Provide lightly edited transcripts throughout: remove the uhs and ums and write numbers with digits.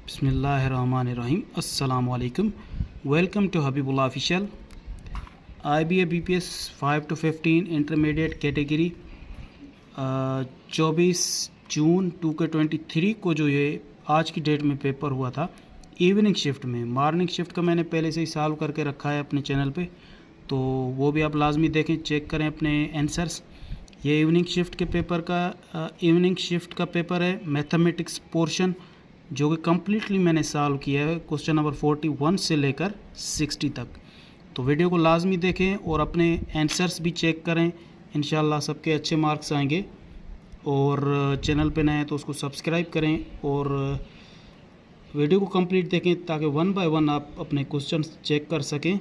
बिस्मिल्लाहिर्रहमानिर्रहीम अस्सलाम वालेकुम। Welcome to Habibullah official. IBA BPS 5 to 15 intermediate category 24 June 2023 को जो ये आज की डेट में पेपर हुआ था इवनिंग शिफ्ट में। मॉर्निंग शिफ्ट का मैंने पहले से ही सॉल्व करके रखा है अपने चैनल पे, तो वो भी आप लाजमी देखें, चेक करें अपने आंसर्स। ये इवनिंग शिफ्ट का पेपर है मैथमेटिक्स पोर्शन, जो कि कम्प्लीटली मैंने सॉल्व किया है क्वेश्चन नंबर 41 से लेकर 60 तक। तो वीडियो को लाजमी देखें और अपने आंसर्स भी चेक करें, इंशाल्लाह सबके अच्छे मार्क्स आएंगे। और चैनल पे नए हैं तो उसको सब्सक्राइब करें और वीडियो को कंप्लीट देखें ताकि वन बाय वन आप अपने क्वेश्चंस चेक कर सकें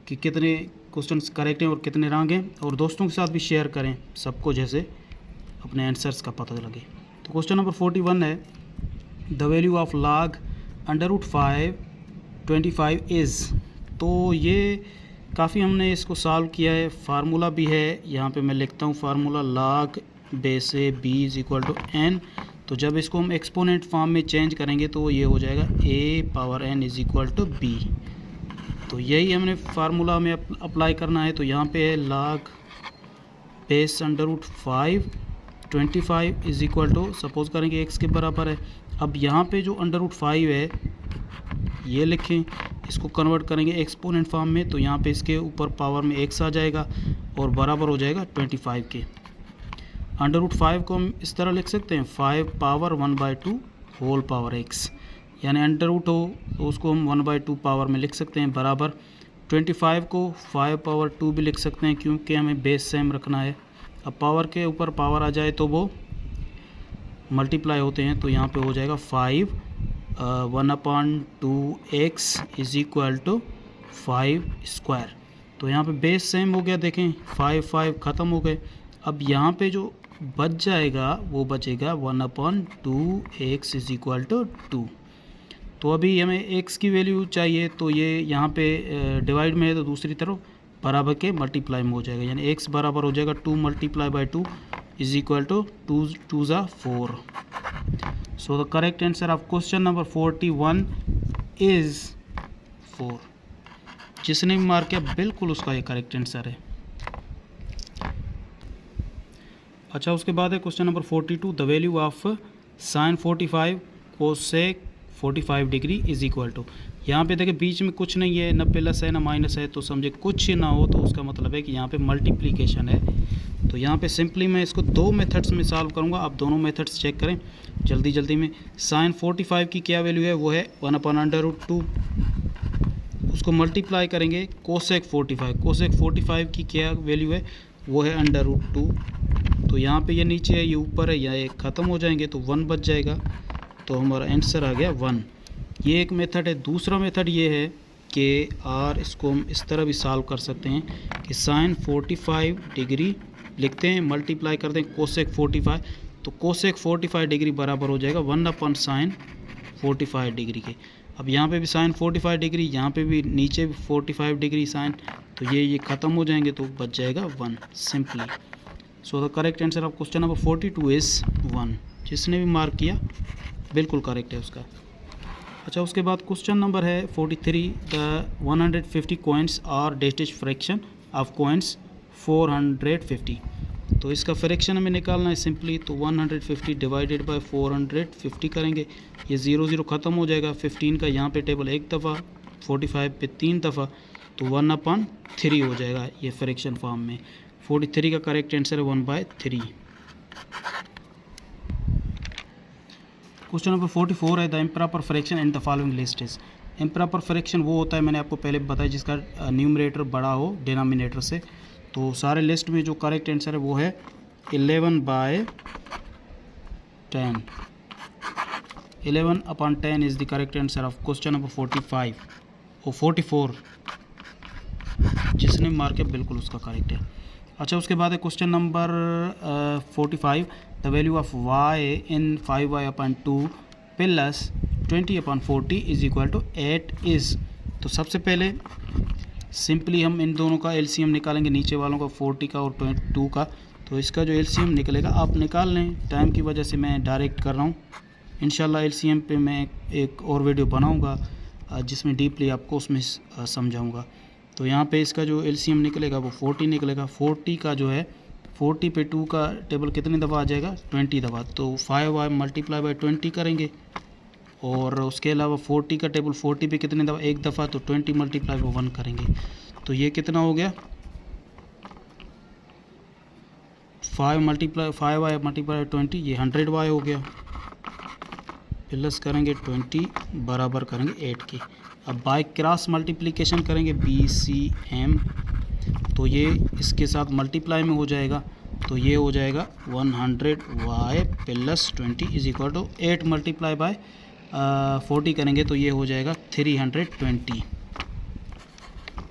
कि कितने क्वेश्चंस करेक्ट हैं और कितने रॉन्ग हैं, और दोस्तों के साथ भी शेयर करें सबको, जैसे अपने आंसर्स का पता लगे। तो क्वेश्चन नंबर 41 है, the value of log √5 is. तो ये काफ़ी हमने इसको सॉल्व किया है, फार्मूला भी है यहाँ पे मैं लिखता हूँ फार्मूला log बेस ए b = n। तो जब इसको हम एक्सपोनेंट फॉर्म में चेंज करेंगे तो ये हो जाएगा a⁴n = b। तो यही हमने फार्मूला में अप्लाई करना है। तो यहाँ पे है log बेस √5 25 सपोज़ करेंगे x के बराबर है। अब यहाँ पे जो √5 है ये लिखें, इसको कन्वर्ट करेंगे एक्सपोनेंट फॉर्म में, तो यहाँ पे इसके ऊपर पावर में x आ जाएगा और बराबर हो जाएगा 25 के। √5 को हम इस तरह लिख सकते हैं 5 पावर 1/2 होल पावर x, यानी अंडर रूट हो तो उसको हम 1/2 पावर में लिख सकते हैं, बराबर 25 को 5 पावर 2 भी लिख सकते हैं क्योंकि हमें बेस सेम रखना है। अब पावर के ऊपर पावर आ जाए तो वो मल्टीप्लाई होते हैं, तो यहाँ पे हो जाएगा 5 1/2x = 5 स्क्वायर। तो यहाँ पे बेस सेम हो गया, देखें 5 ख़त्म हो गए। अब यहाँ पे जो बच जाएगा वो बचेगा 1/2x = 2। तो अभी हमें x की वैल्यू चाहिए, तो ये यहाँ पे डिवाइड में है तो दूसरी तरफ बराबर के मल्टीप्लाई में हो जाएगा, यानी x बराबर हो जाएगा 2 × 2 = 2 2 = 4। So the correct answer of question number 41 is 4। जिसने भी मार्क किया बिल्कुल उसका ये करेक्ट आंसर है। अच्छा, उसके बाद है question number 42, the value of sin 45 cosec 45 degree = यहाँ पे देखिए बीच में कुछ नहीं है, ना प्लस है ना माइनस है, तो समझे कुछ ना हो तो उसका मतलब है कि यहाँ पे मल्टीप्लिकेशन है। तो यहाँ पे सिंपली मैं इसको दो मेथड्स में सॉल्व करूँगा, आप दोनों मेथड्स चेक करें जल्दी में। sin 45 की क्या वैल्यू है, वो है 1/√2, उसको मल्टीप्लाई करेंगे cosec 45 की क्या वैल्यू है, वो है √2। तो यहाँ पे ये नीचे है, ये ऊपर है, या ये ख़त्म हो जाएंगे तो 1 बच जाएगा, तो हमारा आंसर आ गया 1। ये एक मेथड है। दूसरा मेथड ये है कि इसको हम इस तरह भी सॉल्व कर सकते हैं कि sin 45 डिग्री लिखते हैं, मल्टीप्लाई करते हैं cosec 45, तो cosec 45 डिग्री बराबर हो जाएगा 1/sin 45 डिग्री के। अब यहाँ पे भी sin 45 डिग्री, यहाँ पे भी नीचे भी 45 डिग्री sin, तो ये ख़त्म हो जाएंगे तो बच जाएगा 1 simply. So the correct answer of question number 42 is 1। जिसने भी मार्क किया बिल्कुल करेक्ट है उसका। अच्छा, उसके बाद क्वेश्चन नंबर है 43, द 150 कॉइन्स आर डेस्टिज फ्रैक्शन ऑफ कॉइन्स 450। तो इसका फ्रैक्शन हमें निकालना है सिंपली, तो 150 डिवाइडेड बाय 450 करेंगे, ये 0 ख़त्म हो जाएगा। 15 का यहाँ पे टेबल एक दफ़ा, 45 पे 3 दफ़ा, तो 1/3 हो जाएगा ये फ्रैक्शन फॉर्म में। 43 का करेक्ट आंसर है 1/3। क्वेश्चन नंबर 44 है, the improper fraction in the following list is. Improper fraction वो होता है, मैंने आपको पहले बताया, जिसका न्यूमरेटर बड़ा हो डिनोमिनेटर से। तो सारे लिस्ट में जो करेक्ट आंसर है वो है 11/10। 11/10 is the correct answer of question number 45 और 44। जिसने मार्क किया बिल्कुल उसका करेक्ट है। अच्छा, उसके बाद है question number 45, the value of y in 5y/2 plus 20/40 = 8 is. तो सबसे पहले सिंपली हम इन दोनों का एलसीएम निकालेंगे, नीचे वालों का 40 का और 22 का। तो इसका जो एलसीएम निकलेगा आप निकाल लें, टाइम की वजह से मैं डायरेक्ट कर रहा हूँ। इंशाल्लाह एलसीएम पे मैं एक और वीडियो बनाऊंगा जिसमें डीपली आपको उसमें समझाऊंगा। तो यहाँ पे इसका जो एलसीएम निकलेगा वो 40 निकलेगा। 40 का जो है 40 पे 2 का टेबल कितनी दफ़ा आ जाएगा, 20 दफ़ा। तो 5y मल्टीप्लाई बाई 20 करेंगे, और उसके अलावा 40 का टेबल 40 पे कितनी दफ़ा, एक दफ़ा, तो 20 मल्टीप्लाई बाई 1 करेंगे। तो ये कितना हो गया, 5y मल्टीप्लाई 20, ये 100y हो गया, प्लस करेंगे 20 बराबर करेंगे 8 के। अब बाय क्रॉस मल्टीप्लिकेशन करेंगे BCM, तो ये इसके साथ मल्टीप्लाई में हो जाएगा, तो ये हो जाएगा 100y plus 20 is equal to 8 multiply by 40 करेंगे तो ये हो जाएगा 320।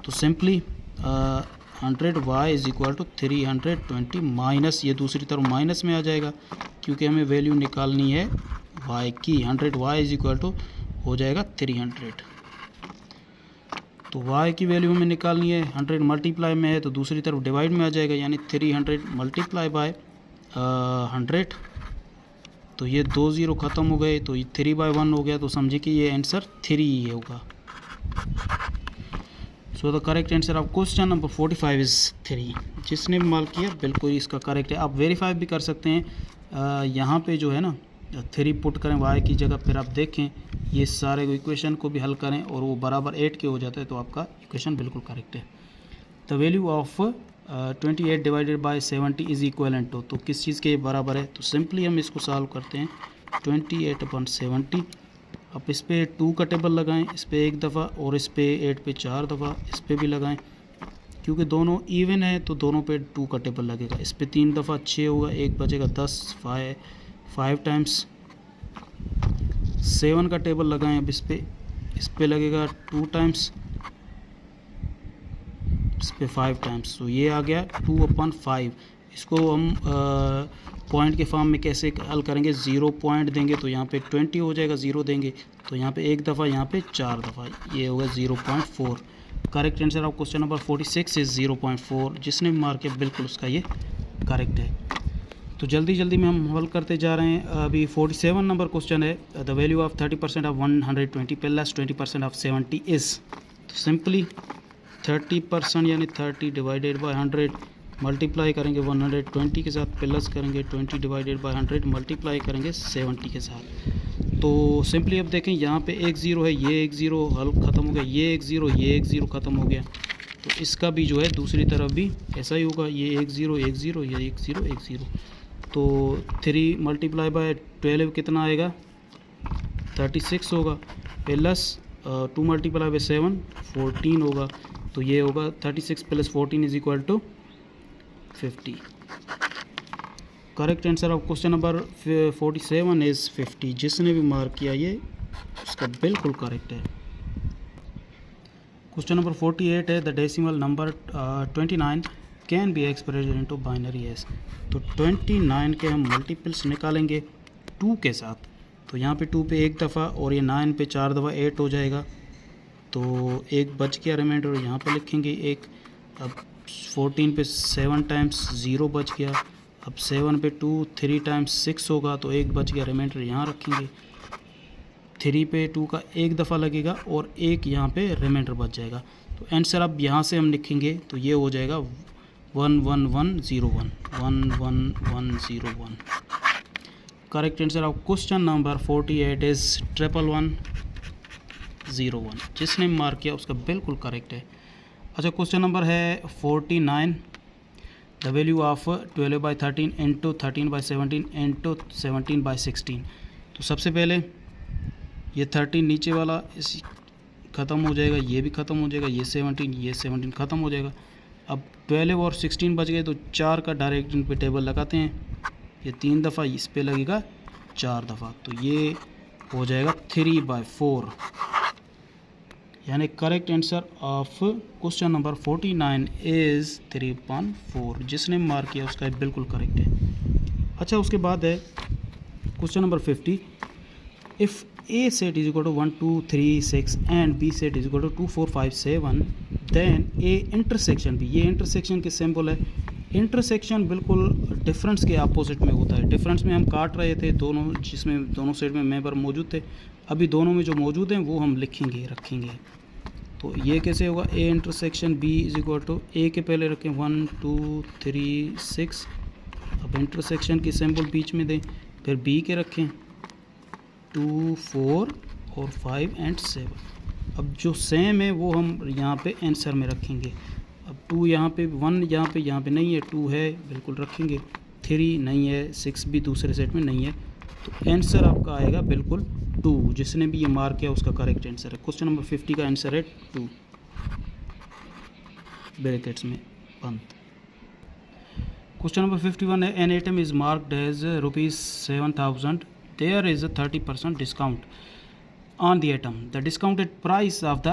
तो simply 100y is equal to 320 minus, ये दूसरी तरफ माइनस में आ जाएगा क्योंकि हमें वैल्यू निकालनी है y की। 100y इज इक्वल टू हो जाएगा 300। तो y की वैल्यू हमें निकालनी है, 100 मल्टीप्लाई में है तो दूसरी तरफ डिवाइड में आ जाएगा, यानी 300 मल्टीप्लाई बाय 100। तो ये 2 0 ख़त्म हो गए, तो ये 3/1 हो गया। तो समझिए कि ये आंसर 3 ही होगा। So the correct answer of question number 45 is 3। जिसने भी मार्क किया बिल्कुल इसका करेक्ट है। आप वेरीफाई भी कर सकते हैं, यहाँ पे जो है ना 3 पुट करें y की जगह, फिर आप देखें ये सारे इक्वेशन को भी हल करें और वो बराबर 8 के हो जाता है, तो आपका इक्वेशन बिल्कुल करेक्ट है। The value of 28 divided by 70 is equivalent to, तो किस चीज़ के बराबर है, तो सिंपली हम इसको सॉल्व करते हैं। 28/70, अब इस पर 2 का टेबल लगाएं, इस पर एक दफ़ा, और इस पर 8 पे 4 दफ़ा, इस पर भी लगाएं। क्योंकि दोनों इवन है तो दोनों पे 2 का टेबल लगेगा। इस पर 3 दफ़ा 6 होगा, एक बचेगा 10, 5 टाइम्स 7 का टेबल लगाएं। अब इस पे लगेगा 2 टाइम्स, इस पे 5 टाइम्स, तो ये आ गया 2/5। इसको हम पॉइंट के फॉर्म में कैसे हल करेंगे, 0 पॉइंट देंगे तो यहाँ पे 20 हो जाएगा, 0 देंगे तो यहाँ पे एक दफ़ा, यहाँ पे 4 दफ़ा, ये होगा 0.4। Correct answer of question number 46 is 0.4। जिसने भी मार्क किया बिल्कुल उसका ये करेक्ट है। तो जल्दी जल्दी में हम हल करते जा रहे हैं। अभी 47 नंबर क्वेश्चन है, the value of 30% of 120 plus 20% of 70 is. तो सिंपली 30% यानी 30 डिवाइडेड बाय 100 मल्टीप्लाई करेंगे 120 के साथ, प्लस करेंगे 20 डिवाइडेड बाय 100 मल्टीप्लाई करेंगे 70 के साथ। तो सिंपली अब देखें यहाँ पे एक ज़ीरो है, ये एक ज़ीरो हल ख़त्म हो गया, ये एक ज़ीरो, ये एक ज़ीरो ख़त्म हो गया। तो इसका भी जो है दूसरी तरफ भी ऐसा ही होगा, ये एक ज़ीरो, एक ज़ीरो, ये एक ज़ीरो, एक ज़ीरो। तो 3 मल्टीप्लाई बाय 12 कितना आएगा, 36 होगा, प्लस 2 मल्टीप्लाई बाय 7 14 होगा। तो ये होगा 36 plus 14 is equal to 50। Correct answer of question number 47 is 50। जिसने भी मार्क किया ये उसका बिल्कुल करेक्ट है। क्वेश्चन नंबर 48 है, the decimal number 29 can be expressed into binary as. तो 29 के हम मल्टीपल्स निकालेंगे 2 के साथ। तो यहाँ पे 2 पे एक दफ़ा और ये 9 पे 4 दफ़ा 8 हो जाएगा। तो एक बच गया रिमाइंडर, यहाँ पे लिखेंगे एक। अब 14 पे 7 टाइम्स 0 बच गया। अब 7 पे 2 3 टाइम्स 6 होगा, तो एक बच गया, रिमाइंडर यहाँ रखेंगे। 3 पे 2 का एक दफ़ा लगेगा और एक यहाँ पे रिमाइंडर बच जाएगा। तो आंसर अब यहाँ से हम लिखेंगे तो ये हो जाएगा 11101, 11101। Correct answer of question number 48 is 11101। जिसने मार्क किया उसका बिल्कुल करेक्ट है। अच्छा, क्वेश्चन नंबर है 49, the value of 12/13 into 13/17 into 17/16। तो सबसे पहले ये 13 नीचे वाला इस ख़त्म हो जाएगा, ये भी ख़त्म हो जाएगा, ये 17 ख़त्म हो जाएगा। अब 12 और 16 बच गए, तो 4 का डायरेक्ट इन पे टेबल लगाते हैं। ये 3 दफ़ा, इस पे लगेगा 4 दफ़ा, तो ये हो जाएगा 3/4। यानी correct answer of question number 49 is 3/4। जिसने मार्क किया उसका बिल्कुल करेक्ट है। अच्छा, उसके बाद है question number 50, if A set is equal to 1 2 3 6 and B set is equal to 2 4 5 7, then A intersection B, ये इंटरसेक्शन के सिंबल है, इंटरसेक्शन बिल्कुल डिफरेंस के अपोजिट में होता है। डिफरेंस में हम काट रहे थे दोनों, जिसमें दोनों साइड में मेंबर मौजूद थे। अभी दोनों में जो मौजूद हैं वो हम लिखेंगे, रखेंगे। तो ये कैसे होगा, A intersection B is equal to, A के पहले रखें 1 2 3 6, अब इंटरसेक्शन की सिंबल बीच में दें, फिर बी के रखें 2 4 और 5 एंड 7। अब जो सेम है वो हम यहाँ पे आंसर में रखेंगे। अब 2 यहाँ पे, 1 यहाँ पे नहीं है, 2 है बिल्कुल रखेंगे, 3 नहीं है, 6 भी दूसरे सेट में नहीं है। तो आंसर आपका आएगा बिल्कुल 2। जिसने भी ये मार्क किया उसका करेक्ट आंसर है। क्वेश्चन नंबर 50 का आंसर है 2, ब्रैकेट्स में बंद। क्वेश्चन नंबर 51 है, an item is marked as ₹7,000, there is a 30% discount on the item, the discounted price of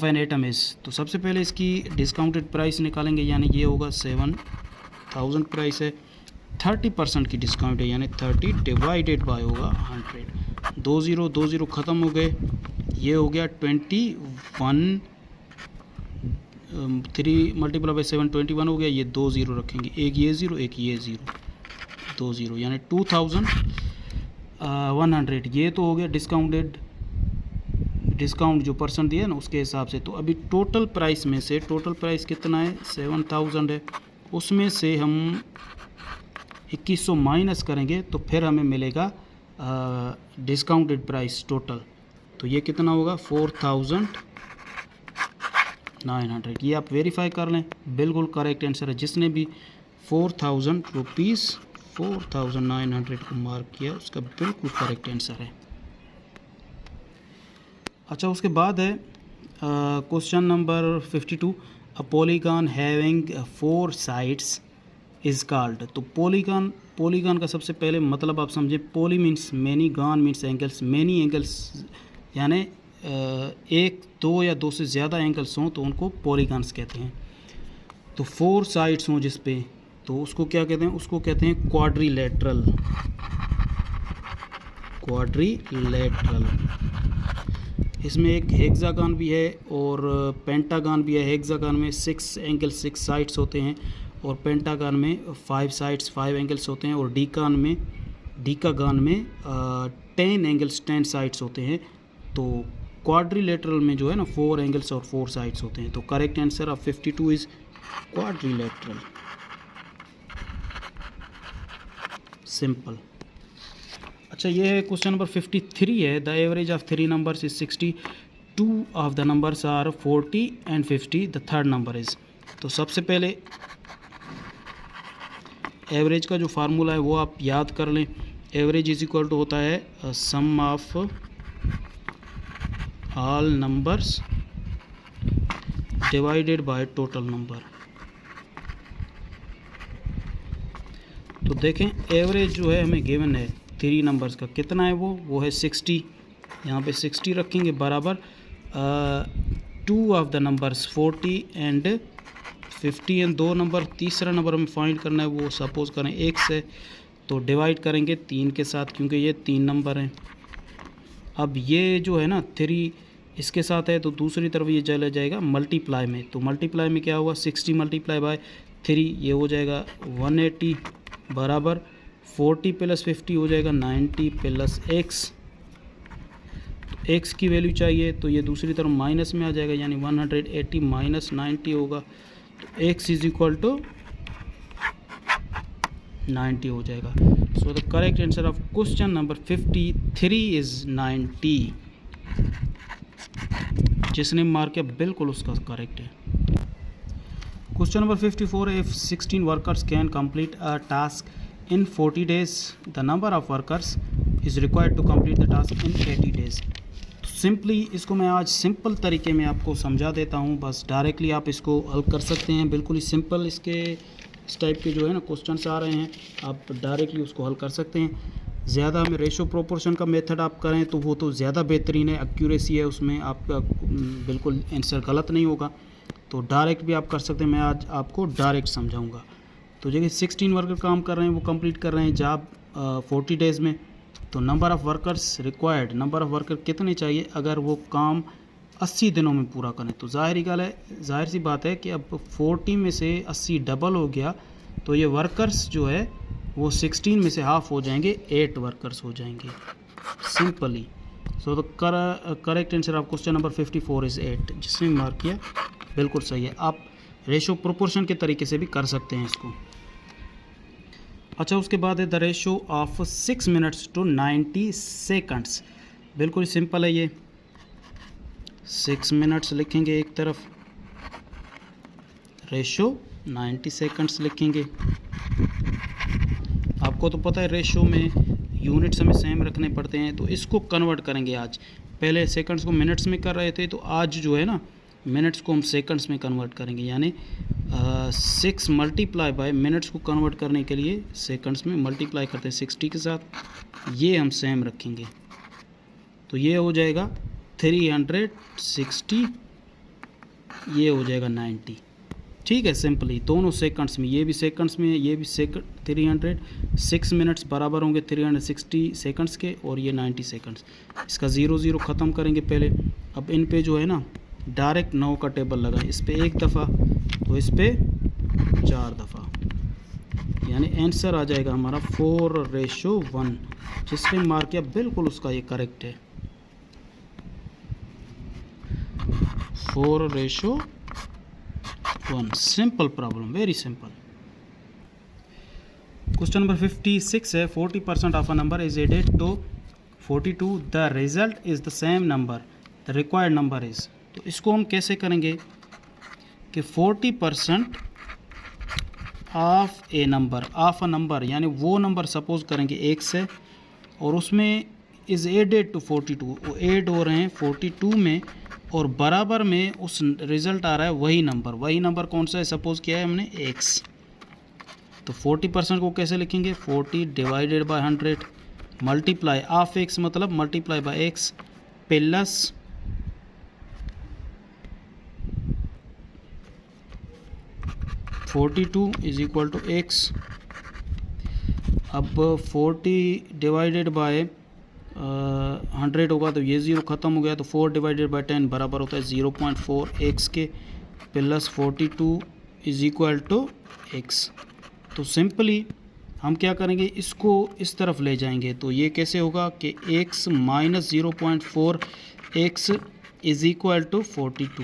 an item is. तो सबसे पहले इसकी डिस्काउंटेड प्राइस निकालेंगे, यानी ये होगा 7,000 प्राइस है, 30% की डिस्काउंट है, यानी 30 डिवाइडेड बाय होगा 100। 2 0 ख़त्म हो गए, ये हो गया 21, 3 मल्टीप्लाई बाई 7 21 हो गया। ये 2 0 रखेंगे, एक ये 0 एक ये 0, 2 0, यानी 2,100। ये तो हो गया डिस्काउंट जो परसेंट दिया है ना उसके हिसाब से। तो अभी टोटल प्राइस में से, टोटल प्राइस कितना है 7,000 है, उसमें से हम 2100 माइनस करेंगे तो फिर हमें मिलेगा डिस्काउंटेड प्राइस टोटल। तो ये कितना होगा 4,900। ये आप वेरीफाई कर लें, बिल्कुल करेक्ट आंसर है। जिसने भी 4,000 रुपीज़ 4,900 को मार्क किया उसका बिल्कुल करेक्ट आंसर है। अच्छा, उसके बाद है question number 52, a polygon having 4 sides is called. तो पॉलीगॉन का सबसे पहले मतलब आप समझें, poly means many, gone means angles. Many angles यानी 1 2 या 2 से ज़्यादा एंगल्स हों तो उनको पॉलीगॉन्स कहते हैं। तो 4 साइड्स हों जिस पे, तो उसको क्या कहते हैं, उसको कहते हैं क्वाड्रिलेटरल। इसमें एक हेक्सागन भी है और पेंटागन भी है। हेक्सागन में 6 एंगल 6 साइड्स होते हैं और पेंटागन में 5 साइड्स 5 एंगल्स होते हैं और डीकागन में 10 एंगल्स 10 साइड्स होते हैं। तो क्वाड्रिलेटरल में जो है ना 4 एंगल्स और 4 साइड्स होते हैं। तो correct answer of 52 is quadrilateral. Simple. अच्छा, ये है क्वेश्चन नंबर 53 है, the average of 3 numbers is 60, 2 of the numbers are 40 and 50, the third number is. तो सबसे पहले एवरेज का जो फार्मूला है वो आप याद कर लें। एवरेज इज इक्वल टू होता है sum of all numbers divided by total number. तो देखें एवरेज जो है हमें गिवन है 3 नंबर्स का, कितना है वो है 60। यहाँ पे 60 रखेंगे बराबर 2 of the numbers 40 and 50 and 2 number, तीसरा नंबर हमें फाइंड करना है, वो सपोज करें 1 से, तो डिवाइड करेंगे 3 के साथ क्योंकि ये 3 नंबर हैं। अब ये जो है ना 3 इसके साथ है तो दूसरी तरफ ये चला जाएगा मल्टीप्लाई में। तो मल्टीप्लाई में क्या होगा 60 मल्टीप्लाई बाय 3, ये हो जाएगा 180 बराबर 40 प्लस 50 हो जाएगा 90 प्लस x। x की वैल्यू चाहिए तो ये दूसरी तरफ माइनस में आ जाएगा, यानी 180 माइनस 90 होगा। तो x इज इक्वल टू 90 हो जाएगा। So the correct answer of question number 53 is 90। जिसने मार्क किया बिल्कुल उसका करेक्ट है। क्वेश्चन नंबर 54 है, if 16 workers can complete a task in 40 days, the number of workers is required to complete the task in 80 days। तो simply इसको मैं आज सिंपल तरीके में आपको समझा देता हूँ, बस डायरेक्टली आप इसको हल कर सकते हैं। बिल्कुल ही सिंपल इसके इस टाइप के जो है ना क्वेश्चंस आ रहे हैं, आप डायरेक्टली उसको हल कर सकते हैं। ज़्यादा में रेशो प्रोपोर्शन का मेथड आप करें तो वो तो ज़्यादा बेहतरीन है, एक्यूरेसी है उसमें, आपका बिल्कुल आंसर गलत नहीं होगा। तो डायरेक्ट भी आप कर सकते हैं, मैं आज आपको डायरेक्ट समझाऊंगा। तो जैसे 16 वर्कर काम कर रहे हैं, वो कंप्लीट कर रहे हैं जॉब 40 डेज़ में। तो number of workers required, number of worker कितने चाहिए अगर वो काम 80 दिनों में पूरा करें। तो जाहिर सी बात है कि अब 40 में से 80 डबल हो गया, तो ये वर्कर्स जो है वो 16 में से हाफ हो जाएंगे, 8 वर्कर्स हो जाएंगे simply. So the correct answer of question number 54 is 8। जिसने मार्क किया बिल्कुल सही है। आप रेशो प्रोपोर्शन के तरीके से भी कर सकते हैं इसको। अच्छा, उसके बाद है the ratio of 6 minutes to 90 seconds. बिल्कुल सिंपल है ये। 6 मिनट्स लिखेंगे एक तरफ, रेशो 90 सेकंड्स लिखेंगे। आपको तो पता है रेशो में यूनिट्स हमें सेम रखने पड़ते हैं, तो इसको कन्वर्ट करेंगे आज। पहले सेकंड्स को मिनट्स में कर रहे थे, तो आज जो है ना मिनट्स को हम सेकंड्स में कन्वर्ट करेंगे। यानी 6 मल्टीप्लाई बाय मिनट्स को कन्वर्ट करने के लिए सेकंड्स में मल्टीप्लाई करते हैं 60 के साथ, ये हम सेम रखेंगे। तो ये हो जाएगा 360, ये हो जाएगा 90। ठीक है, सिंपली दोनों सेकंड्स में, ये भी सेकंड्स में, ये भी 306 मिनट्स बराबर होंगे 360 सेकंड्स के, और ये 90 सेकंड्स। इसका 0 0 ख़त्म करेंगे पहले। अब इन पे जो है ना डायरेक्ट 9 का टेबल लगाएं। इस पे 1 दफ़ा, तो इस पे 4 दफ़ा, यानी आंसर आ जाएगा हमारा 4:1। जिसने मार्क किया बिल्कुल उसका ये करेक्ट है, 4:1। Simple problem, very simple. Question number 56 है 40% of a number is added to 42, the result is the same number, the required number is. तो इसको हम कैसे करेंगे कि 40% ऑफ ए नंबर, यानी वो नंबर सपोज करेंगे 1 से, और उसमें इज़ एडेड टू 42, वो एड हो रहे हैं 42 में, और बराबर में उस रिज़ल्ट आ रहा है वही नंबर कौन सा है, सपोज किया है हमने x। तो 40% को कैसे लिखेंगे, 40 divided by 100 multiply of x, मतलब multiply by x plus 42 is equal to x। अब 40 डिवाइडेड बाय 100 होगा, तो ये 0 ख़त्म हो गया, तो 4 डिवाइडेड बाय 10 बराबर होता है 0.4 x के, plus 42 is equal to x। तो सिंपली हम क्या करेंगे, इसको इस तरफ ले जाएंगे। तो ये कैसे होगा कि x minus 0.4 x is equal to 42।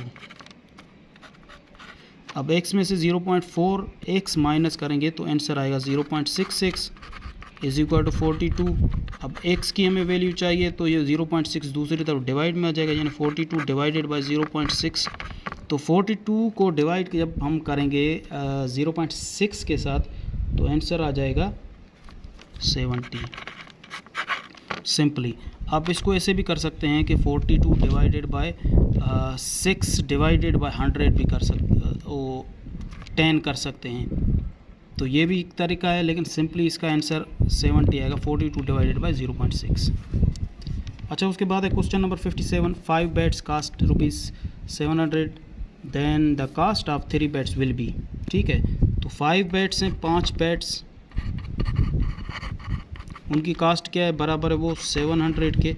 अब x में से 0.4 x माइनस करेंगे तो आंसर आएगा 0.66 इज इक्वल टू 42। अब x की हमें वैल्यू चाहिए, तो ये 0.6 दूसरी तरफ डिवाइड में आ जाएगा, यानी 42 डिवाइडेड बाय 0.6। तो 42 को डिवाइड जब हम करेंगे 0.6 के साथ, तो आंसर आ जाएगा 70 सिंपली। आप इसको ऐसे भी कर सकते हैं कि 42 डिवाइडेड बाय 6 डिवाइडेड बाय 100 भी कर सकते, वो 10 कर सकते हैं। तो ये भी एक तरीका है, लेकिन सिंपली इसका आंसर 70 आएगा, 42 डिवाइडेड बाय 0.6। अच्छा, उसके बाद है question number 57, 5 beds cost ₹700, then the cost of 3 beds will be. ठीक है, तो 5 बेड्स हैं, 5 बेड्स, उनकी कास्ट क्या है, बराबर है वो 700 के।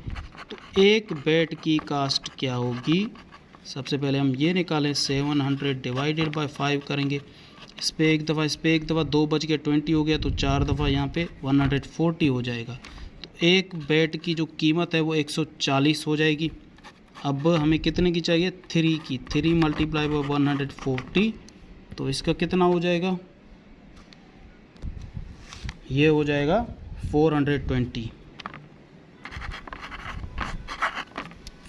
तो एक बेड की कास्ट क्या होगी, सबसे पहले हम ये निकालें, 700 डिवाइडेड बाय 5 करेंगे। इस पे एक दफ़ा, इस पे एक दफ़ा, 2 बच गया, 20 हो गया, तो 4 दफ़ा यहाँ पे 140 हो जाएगा। तो एक बेड की जो कीमत है वो 140 हो जाएगी। अब हमें कितने की चाहिए, 3 की। 3 मल्टीप्लाई बाय 140, तो इसका कितना हो जाएगा, ये हो जाएगा 420।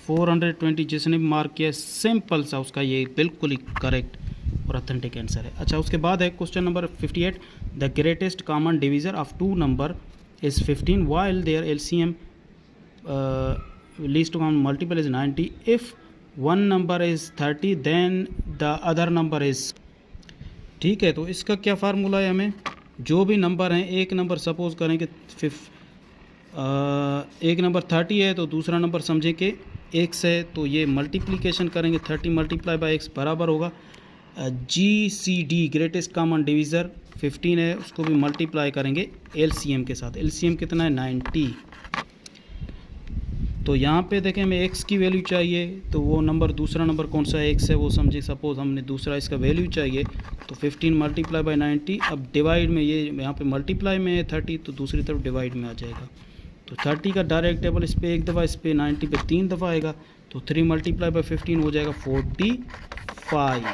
420 जिसने भी मार्क किया, सिंपल सा उसका ये बिल्कुल ही करेक्ट और ऑथेंटिक आंसर है। अच्छा, उसके बाद है question number 58, the greatest common divisor of 2 number is 15 while their LCM least common multiple is 90। If one number is 30 then the other number is. ठीक है, तो इसका क्या फार्मूला है, हमें जो भी नंबर हैं, एक नंबर सपोज करें कि एक नंबर 30 है, तो दूसरा नंबर समझे कि x है, तो ये मल्टीप्लिकेशन करेंगे, 30 मल्टीप्लाई बाय x बराबर होगा GCD ग्रेटेस्ट कॉमन डिवीज़र 15 है, उसको भी मल्टीप्लाई करेंगे LCM के साथ। LCM कितना है, 90। तो यहाँ पे देखें हमें x की वैल्यू चाहिए, तो वो नंबर दूसरा नंबर कौन सा x है वो समझे, सपोज़ हमने दूसरा इसका वैल्यू चाहिए तो 15 मल्टीप्लाई बाई 90। अब डिवाइड में ये यहाँ पे मल्टीप्लाई में है 30 तो दूसरी तरफ डिवाइड में आ जाएगा। तो 30 का डायरेक्ट टेबल इस पर एक दफ़ा, इस पर 90 पे 3 दफ़ा आएगा, तो 3 मल्टीप्लाई बाई 15 हो जाएगा 45।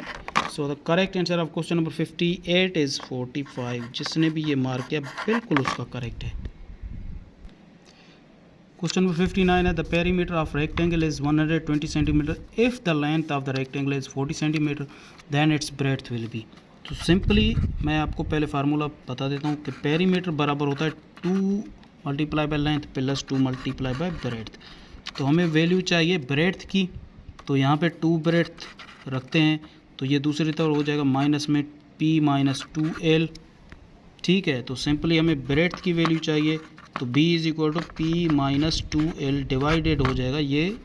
So the correct answer of question number 58 is 45। जिसने भी ये मार्क किया बिल्कुल उसका करेक्ट है। क्वेश्चन नंबर 59 है the perimeter of rectangle is 120 centimetre if the length of the rectangle is 40 centimetre then its breadth will be. तो simply मैं आपको पहले फार्मूला बता देता हूँ कि पेरीमीटर बराबर होता है 2 multiply by length plus 2 multiply by breadth. तो हमें वैल्यू चाहिए ब्रेड्थ की, तो यहाँ पे 2 ब्रेड्थ रखते हैं, तो ये दूसरी तरफ हो जाएगा माइनस में p माइनस 2l। ठीक है, तो सिंपली हमें ब्रेड्थ की वैल्यू चाहिए, तो b is equal to P minus 2l divided हो जाएगा ये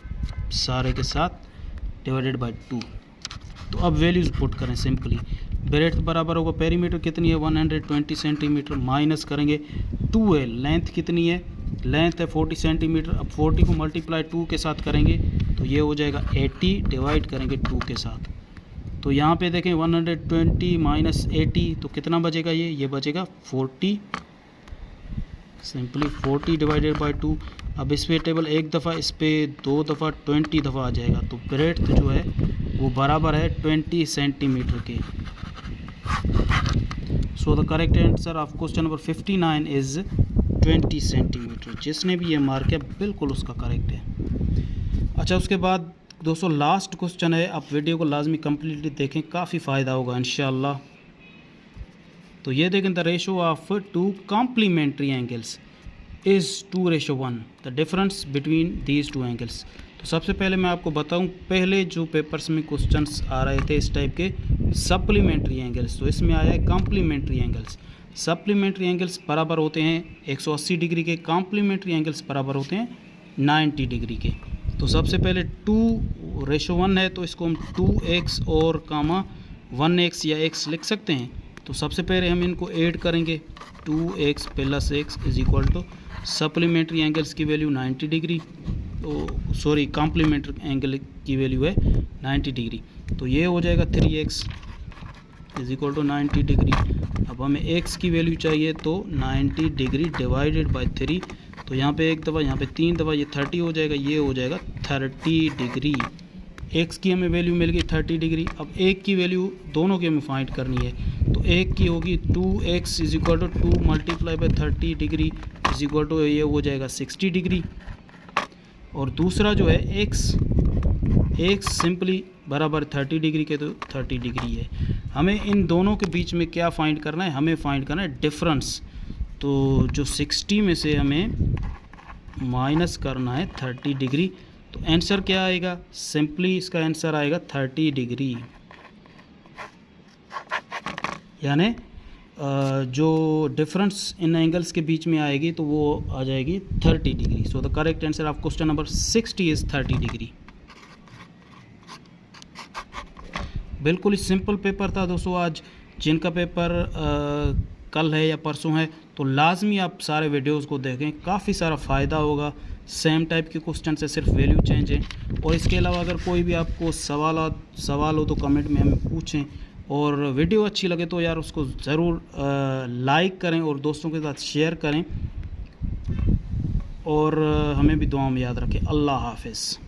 सारे के साथ डिवाइडेड बाय 2। तो अब वैल्यूज़ पुट करें सिंपली। ब्रेड्थ बराबर होगा पेरीमीटर कितनी है 120 सेंटीमीटर माइनस करेंगे 2l, लेंथ कितनी है, लेंथ है 40 सेंटीमीटर। अब 40 को मल्टीप्लाई 2 के साथ करेंगे तो ये हो जाएगा 80 डिवाइड करेंगे 2 के साथ। तो यहाँ पे देखें 120 माइनस 80 तो कितना बचेगा, ये बचेगा 40, सिंपली 40 डिवाइडेड बाय 2। अब इस पे टेबल एक दफ़ा, इस पे 2 दफ़ा 20 दफ़ा आ जाएगा, तो ब्रेड्थ जो है वो बराबर है 20 सेंटीमीटर के। So the correct answer of question number 59 is 20 centimetre. जिसने भी ये मार्क है बिल्कुल उसका करेक्ट है। अच्छा, उसके बाद दोस्तों लास्ट क्वेश्चन है, आप वीडियो को लाजमी कम्प्लीटली देखें, काफ़ी फ़ायदा होगा इंशाअल्लाह। तो ये देखें the ratio of 2 complementary angles is 2:1, the difference between these 2 angles. तो सबसे पहले मैं आपको बताऊं, पहले जो पेपर्स में क्वेश्चंस आ रहे थे इस टाइप के सप्लीमेंट्री एंगल्स, तो इसमें आया है कॉम्प्लीमेंट्री एंगल्स। सप्लीमेंट्री एंगल्स बराबर होते हैं 180 डिग्री के, कॉम्प्लीमेंट्री एंगल्स बराबर होते हैं 90 डिग्री के। तो सबसे पहले 2:1 है, तो इसको हम 2x और 1x या x लिख सकते हैं। तो सबसे पहले हम इनको ऐड करेंगे, 2x plus x is equal to supplementary angles की वैल्यू 90 डिग्री, तो सॉरी कॉम्प्लीमेंट्री एंगल की वैल्यू है 90 डिग्री, तो ये हो जाएगा 3x is equal to 90 degree. अब हमें x की वैल्यू चाहिए, तो 90 डिग्री डिवाइडेड बाय 3, तो यहाँ पे एक दफ़ा, यहाँ पे 3 दफ़ा, ये 30 हो जाएगा, ये हो जाएगा 30 डिग्री। x की हमें वैल्यू मिल गई 30 डिग्री। अब एक की वैल्यू दोनों की हमें फाइंड करनी है, तो एक की होगी 2x is equal to 2 multiply by 30 degree is equal to ये हो जाएगा 60 डिग्री। और दूसरा जो है x सिंपली बराबर 30 डिग्री के, तो 30 डिग्री है। हमें इन दोनों के बीच में क्या फाइंड करना है, हमें फाइंड करना है डिफरेंस। तो जो 60 में से हमें माइनस करना है 30 डिग्री, तो आंसर क्या आएगा, सिंपली इसका आंसर आएगा 30 डिग्री, यानी जो डिफरेंस इन एंगल्स के बीच में आएगी तो वो आ जाएगी 30 degree. So the correct answer of question number 60 is 30 degree. बिल्कुल ही सिंपल पेपर था दोस्तों आज। जिनका पेपर कल है या परसों है, तो लाजमी आप सारे वीडियोस को देखें, काफ़ी सारा फ़ायदा होगा। सेम टाइप के क्वेश्चन से सिर्फ वैल्यू चेंज है। और इसके अलावा अगर कोई भी आपको सवाल हो तो कमेंट में हमें पूछें, और वीडियो अच्छी लगे तो यार उसको ज़रूर लाइक करें और दोस्तों के साथ शेयर करें, और हमें भी दुआ में याद रखें। अल्लाह हाफ़िज़।